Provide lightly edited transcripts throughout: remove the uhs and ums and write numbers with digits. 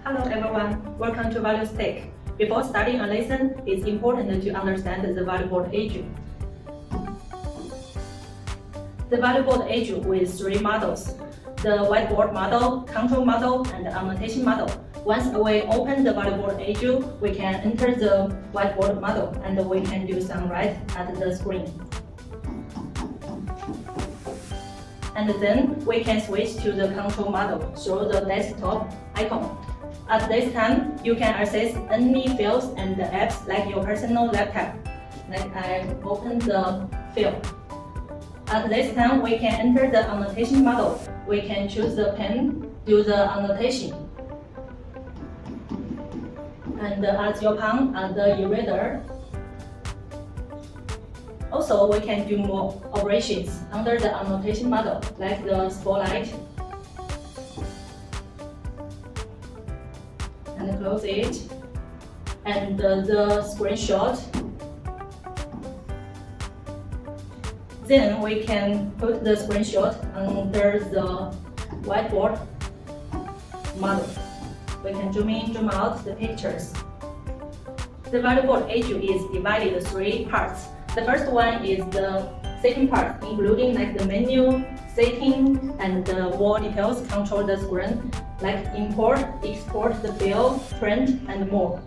Hello everyone, welcome to ValueSTek. Before starting a lesson, it's important to understand the ValueBoard Edu. The ValueBoard Edu with three models: the whiteboard model, control model, and the annotation model. Once we open the ValueBoard Edu, we can enter the whiteboard model and we can do some write at the screen. And then we can switch to the control model through the desktop icon. At this time, you can access any fields and apps like your personal laptop. Like I open the field. At this time, we can enter the annotation model. We can choose the pen, do the annotation. And at your palm, at the eraser. Also, we can do more operations under the annotation model, like the spotlight. And close it. And the screenshot. Then we can put the screenshot under the whiteboard model. We can zoom in, zoom out the pictures. The ValueBoard Edu is divided into three parts. The first one is the setting part, including like the menu, setting, and more details control the screen, like import, export the field, print, and more.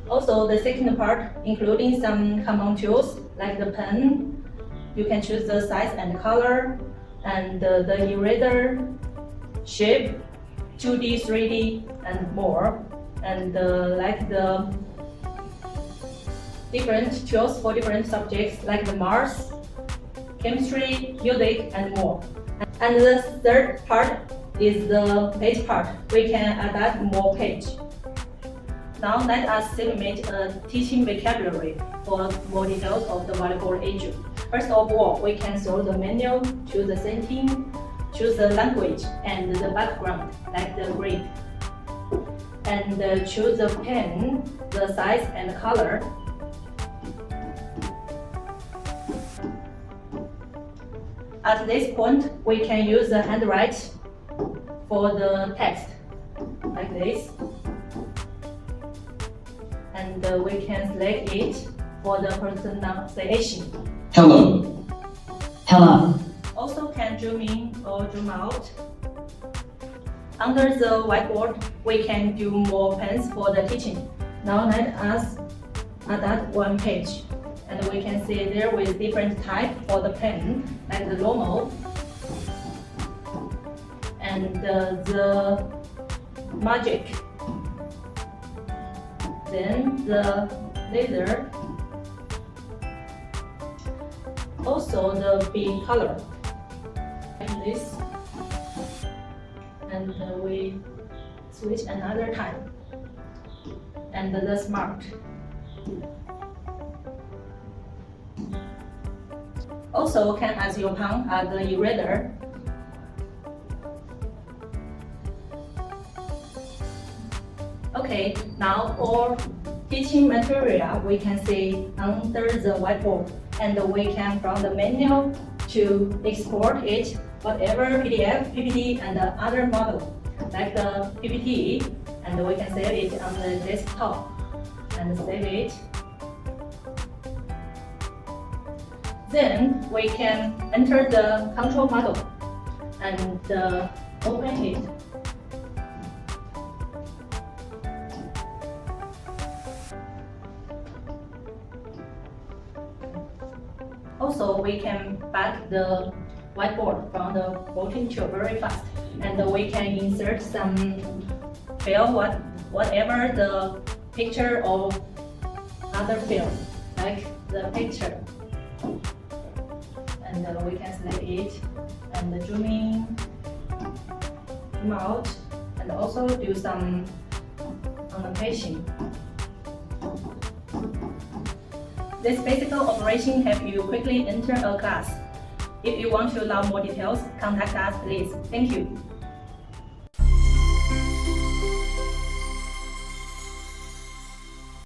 Also, the second part, including some command tools like the pen. You can choose the size and color, and the eraser, shape, 2D, 3D, and more. And like the different tools for different subjects like the math, chemistry, music, and more. And the third part is the page part. We can adapt more page. Now let us segment a teaching vocabulary for more details of the ValueBoard Edu. First of all, we can show the menu, choose the setting, choose the language and the background, like the grid. And choose the pen, the size and color. At this point, we can use the handwrite for the text, like this. And we can select it for the pronunciation. Hello. Hello. Also can zoom in or zoom out. Under the whiteboard, we can do more pens for the teaching. Now let us add one page. And we can see there with different type for the pen, like the normal, and the magic, then the laser, also the big color, like this, and we switch another type, and the smart. Also can add your palm at the eraser. Okay, now for teaching material, we can see under the whiteboard, and we can from the menu to export it, whatever PDF, PPT, and the other model, like the PPT, and we can save it on the desktop and save it. Then we can enter the control model and open it. Also, we can back the whiteboard from the voting tool very fast, and we can insert some field, whatever the picture or other field, like the picture. And we can select it and zoom in, zoom out, and also do some annotation. This basic operation helps you quickly enter a class. If you want to learn more details, contact us please. Thank you.